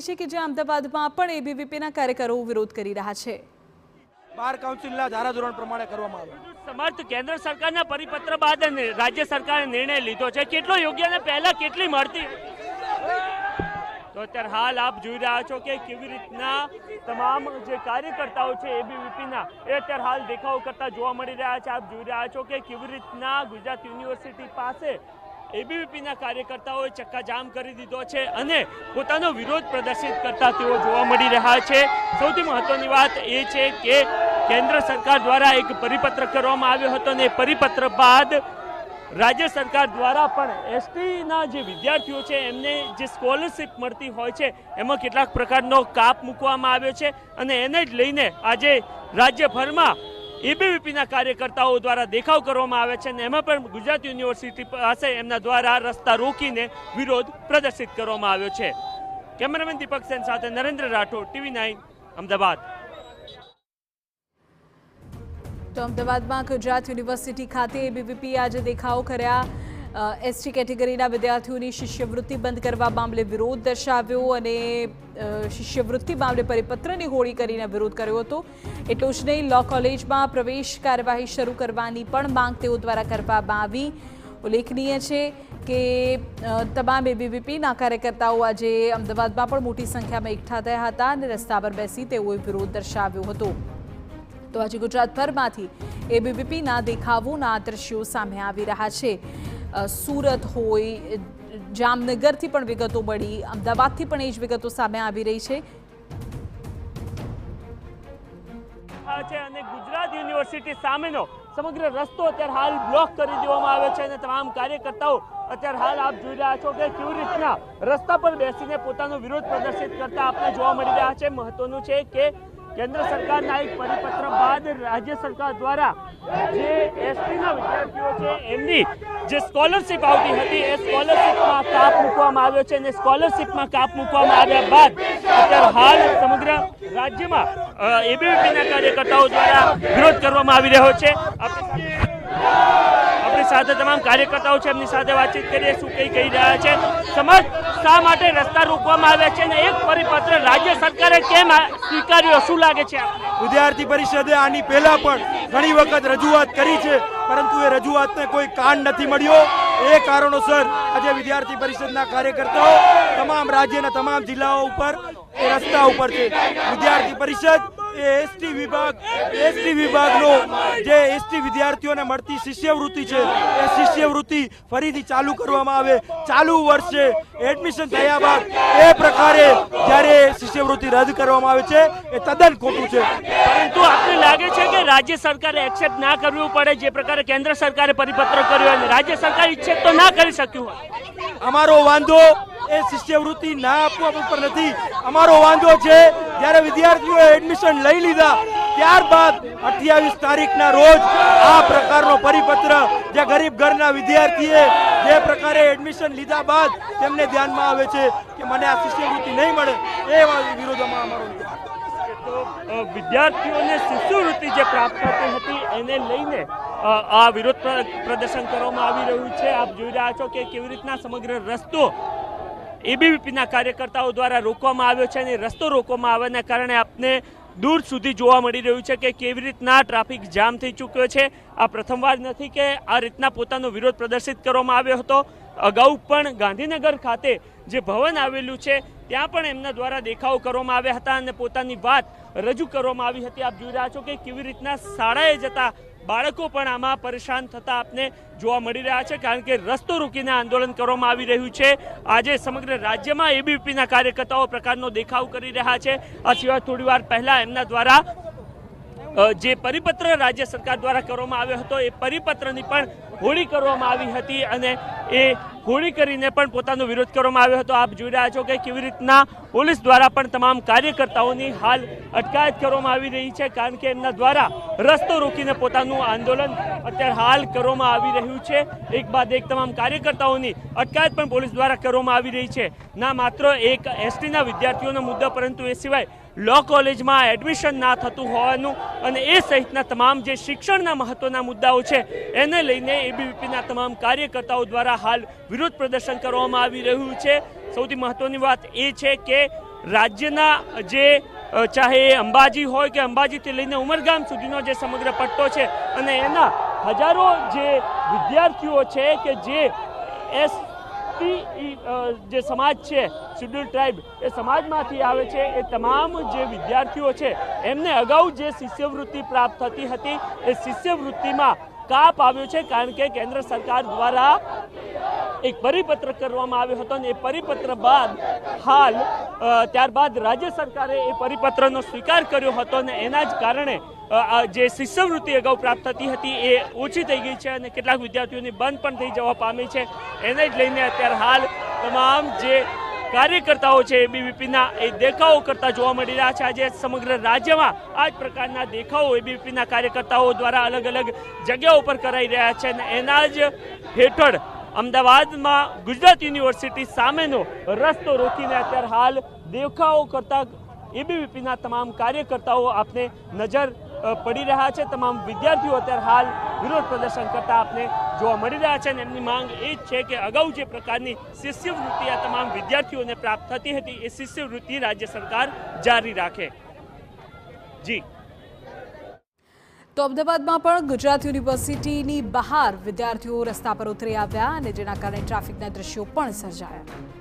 છીએ કે જ્યાં અમદાવાદમાં પણ એબીવીપીના કાર્યકરો વિરોધ કરી રહ્યા છે। બાર કાઉન્સિલના ધારાધોરણ પ્રમાણે કરવામાં આવે। સમર્થ કેન્દ્ર સરકારના પરિપત્ર બાદ રાજ્ય સરકારે નિર્ણય લીધો છે, કેટલો યોગ્ય અને પહેલા કેટલી મળતી? તો અત્યારે હાલ આપ જોઈ રહ્યા છો કે કેવી રીતના તમામ જે કાર્યકર્તાઓ છે એબીવીપીના એ અત્યારે હાલ દેખાવ કરતા જોવા મળી રહ્યા છે। આપ જોઈ રહ્યા છો કે કેવી રીતના ગુજરાત યુનિવર્સિટી પાસે એબીવીપીના કાર્યકર્તાઓએ ચક્કાજામ કરી દીધો છે અને પોતાનો વિરોધ પ્રદર્શિત કરતા તેઓ જોવા મળી રહ્યા છે। સૌથી મહત્વની વાત એ છે કે કેન્દ્ર સરકાર દ્વારા એક પરિપત્ર કરવામાં આવ્યો હતો અને એ પરિપત્ર બાદ રાજ્ય સરકાર દ્વારા પણ એસટીના જે વિદ્યાર્થીઓ છે એમને જે સ્કોલરશિપ મળતી હોય છે એમાં કેટલાક પ્રકારનો કાપ મૂકવામાં આવ્યો છે અને એને જ લઈને આજે રાજ્યભરમાં એબીવીપીના કાર્યકર્તાઓ દ્વારા દેખાવ કરવામાં આવે છે અને એમાં પણ ગુજરાત યુનિવર્સિટી પાસે એમના દ્વારા રસ્તા રોકીને વિરોધ પ્રદર્શિત કરવામાં આવ્યો છે। કેમેરામેન દીપક સેન સાથે નરેન્દ્ર રાઠોડ, TV9 અમદાવાદ। તો અમદાવાદમાં ગુજરાત યુનિવર્સિટી ખાતે એબીવીપીએ આજે દેખાવ કર્યા। એસટી કેટેગરીના વિદ્યાર્થીઓની શિષ્યવૃત્તિ બંધ કરવા મામલે વિરોધ દર્શાવ્યો અને શિષ્યવૃત્તિ મામલે પરિપત્રની હોળી કરીને વિરોધ કર્યો હતો। એટલું જ નહીં, લો કોલેજમાં પ્રવેશ કાર્યવાહી શરૂ કરવાની પણ માંગ તેઓ દ્વારા કરવામાં આવી। ઉલ્લેખનીય છે કે તમામ એબીવીપીના કાર્યકર્તાઓ આજે અમદાવાદમાં પણ મોટી સંખ્યામાં એકઠા થયા હતા અને રસ્તા પર બેસી તેઓએ વિરોધ દર્શાવ્યો હતો। તો આજે ગુજરાતભરમાંથી એબીવીપીના દેખાવોના દ્રશ્યો સામે આવી રહ્યા છે। સુરત હોય, જામનગરથી પણ વિગતો મળી, અમદાવાદથી પણ એ જ વિગતો સામે આવી રહી છે। અને ગુજરાત યુનિવર્સિટી સામેનો સમગ્ર રસ્તો અત્યારે હાલ બ્લોક કરી દેવામાં આવ્યો છે અને તમામ કાર્યકર્તાઓ અત્યારે હાલ આપ જોઈ રહ્યા છો કે કેવી રીતના રસ્તા પર બેસીને પોતાનો વિરોધ પ્રદર્શિત કરતા આપને જોવા મળી રહ્યા છે। મહત્વનું છે કે કેન્દ્ર સરકારના એક પરિપત્ર બાદ રાજ્ય સરકાર દ્વારા જે એસટીના વિદ્યાર્થીઓ છે એમની જે સ્કોલરશિપ આવતી હતી એ સ્કોલરશિપમાં કાપ મૂકવામાં આવ્યો છે અને સ્કોલરશિપમાં કાપ મૂકવામાં આવ્યા બાદ અત્યારે હાલ સમગ્ર રાજ્યમાં એબીવીપીના કાર્યકર્તાઓ દ્વારા વિરોધ કરવામાં આવી રહ્યો છે। આપણી સાથે તમામ કાર્યકર્તાઓ છે, એમની સાથે વાતચીત કરીએ, શું કઈ કહી રહ્યા છે। સમાજ શા માટે રસ્તા રોકવામાં આવ્યા છે અને એક પરિપત્ર રાજ્ય સરકારે કેમ સ્વીકાર્યો, શું લાગે છે? વિદ્યાર્થી પરિષદે આની પહેલા પણ ઘણી વખત રજૂઆત કરી છે, પરંતુ એ રજૂઆતને કોઈ કાન નથી મળ્યો। એ કારણોસર આજે વિદ્યાર્થી પરિષદના કાર્યકર્તાઓ તમામ રાજ્યના તમામ જિલ્લાઓ ઉપર એ રસ્તા ઉપર છે। વિદ્યાર્થી પરિષદ એ એસટી વિભાગનો જે એસટી વિદ્યાર્થીઓને મળતી શિષ્યવૃત્તિ છે એ શિષ્યવૃત્તિ ફરીથી ચાલુ કરવામાં આવે। ચાલુ વર્ષે એડમિશન થયા બાદ એ પ્રકારે જ્યારે શિષ્યવૃત્તિ રદ કરવામાં આવે છે એ તદ્દન ખોટું છે। પરંતુ આપને લાગે છે કે રાજ્ય સરકારે એક્સેપ્ટ ના કરવું પડે, જે પ્રકારે કેન્દ્ર સરકારે પરિપત્ર કર્યો અને રાજ્ય સરકાર ઈચ્છે તો ના કરી શક્યું હોય? અમારો વાંધો એ શિષ્યવૃત્તિ ના આપવા ઉપર નથી। અમારો વાંધો છે જ્યારે વિદ્યાર્થીઓએ એડમિશન લઈ લીધા ત્યારબાદ 28 તારીખના રોજ આ પ્રકારનો પરિપત્ર જે ગરીબ ઘરના વિદ્યાર્થીએ જે પ્રકારે એડમિશન લીધા બાદ તેમને ધ્યાનમાં આવે છે કે મને આ શિષ્યવૃત્તિ નહીં મળે, એ વિરોધમાં અમારો વિદ્યાર્થીઓને શિષ્યવૃત્તિ જે પ્રાપ્ત થતી હતી એને લઈને આ વિરોધ પ્રદર્શન કરવામાં આવી રહ્યું છે। આપ જોઈ રહ્યા છો કે કેવી રીતના સમગ્ર રસ્તો એબીવીપીના કાર્યકર્તાઓ દ્વારા રોકવામાં આવ્યો છે અને રસ્તો રોકવામાં આવવાના કારણે આપને દૂર સુધી જોવા મળી રહ્યું છે કે કેવી રીતના ટ્રાફિક જામ થઈ ચૂક્યો છે। આ પ્રથમવાર નથી કે આ રીતના પોતાનો વિરોધ પ્રદર્શિત કરવામાં આવ્યો હતો। અગાઉ પણ ગાંધીનગર ખાતે જે ભવન આવેલું છે ત્યાં પણ એમના દ્વારા દેખાવ કરવામાં આવ્યા હતા અને પોતાની વાત રજૂ કરવામાં આવી હતી। આપ જોઈ રહ્યા છો કે કેવી રીતના શાળાએ જતા બાળકો પણ આમાં પરેશાન થતા આપને જોવા મળી રહ્યા છે, કારણ કે રસ્તો રોકીને આંદોલન કરવામાં આવી રહ્યું છે। આજે સમગ્ર રાજ્યમાં એબીવીપીના કાર્યકર્તાઓ પ્રકારનો દેખાવ કરી રહ્યા છે। આ સિવાય થોડી વાર પહેલા એમના દ્વારા જે પરિપત્ર રાજ્ય સરકાર દ્વારા કરવામાં આવ્યો હતો એ પરિપત્રની પણ હોળી કરવામાં આવી હતી અને એ હોળી કરીને પણ પોતાનો વિરોધ કરવામાં આવ્યો હતો। આપ જોઈ રહ્યા છો કે કેવી રીતના પોલીસ દ્વારા પણ તમામ કાર્યકર્તાઓની હાલ અટકાયત કરવામાં આવી રહી છે, કારણ કે એમના દ્વારા રસ્તો રોકીને પોતાનું આંદોલન અત્યારે હાલ કરવામાં આવી રહ્યું છે। એક બાદ એક તમામ કાર્યકર્તાઓની અટકાયત પણ પોલીસ દ્વારા કરવામાં આવી રહી છે। ના માત્ર એક એસટીના વિદ્યાર્થીઓનો મુદ્દો, પરંતુ એ સિવાય લો કોલેજમાં એડમિશન ના થતું હોવાનું અને એ સહિતના તમામ જે શિક્ષણના મહત્વના મુદ્દાઓ છે એને લઈને એબીવીપીના તમામ કાર્યકર્તાઓ દ્વારા હાલ વિરોધ પ્રદર્શન કરવામાં આવી રહ્યું છે। સૌથી મહત્વની વાત એ છે કે રાજ્યના જે ચાહે એ અંબાજી હોય કે અંબાજીથી લઈને ઉમરગામ સુધીનો જે સમગ્ર પટ્ટો છે અને એના હજારો જે વિદ્યાર્થીઓ છે કે જે જે સમાજ છે શેડ્યુલ ટ્રાઇબ એ સમાજમાંથી આવે છે એ તમામ જે વિદ્યાર્થીઓ છે એમને અગાઉ જે શિષ્યવૃત્તિ પ્રાપ્ત થતી હતી એ શિષ્યવૃત્તિમાં કાપ આવ્યો છે કારણ કે કેન્દ્ર સરકાર દ્વારા એક પરિપત્ર કરવામાં આવ્યો હતો અને એ પરિપત્ર બાદ હાલ ત્યારબાદ રાજ્ય સરકારે એ પરિપત્રનો સ્વીકાર કર્યો હતો અને એના જ કારણે જે શિષ્યવૃત્તિ અગાઉ પ્રાપ્ત થતી હતી એ ઓછી થઈ ગઈ છે અને કેટલાક વિદ્યાર્થીઓની બંધ પણ થઈ જવા પામી છે એને જ લઈને અત્યારે હાલ તમામ જે કાર્યકર્તાઓ છે એબીવીપીના એ દેખાવો કરતા જોવા મળી રહ્યા છે. આજે સમગ્ર રાજ્યમાં આ જ પ્રકારના દેખાવો એબીવીપીના કાર્યકર્તાઓ દ્વારા અલગ અલગ જગ્યાઓ પર કરાઈ રહ્યા છે અને એના જ હેઠળ અમદાવાદમાં ગુજરાત યુનિવર્સિટી સામેનો રસ્તો રોકીને અત્યારે હાલ દેખાવો કરતા એબીવીપીના તમામ કાર્યકર્તાઓ આપને નજર પડી રહ્યા છે. તમામ વિદ્યાર્થીઓ અત્યારે હાલ વિરોધ પ્રદર્શન કરતા આપને જોવા મળી રહ્યા છે અને એમની માંગ એ જ છે કે અગાઉ જે પ્રકારની શિષ્યવૃત્તિ આ તમામ વિદ્યાર્થીઓને પ્રાપ્ત થતી હતી એ શિષ્યવૃત્તિ રાજ્ય સરકાર જારી રાખે. જી તો અમદાવાદમાં પણ ગુજરાત યુનિવર્સિટીની બહાર વિદ્યાર્થીઓ રસ્તા પર ઉતરી આવ્યા અને જેના કારણે ટ્રાફિકના દ્રશ્યો પણ સર્જાયા.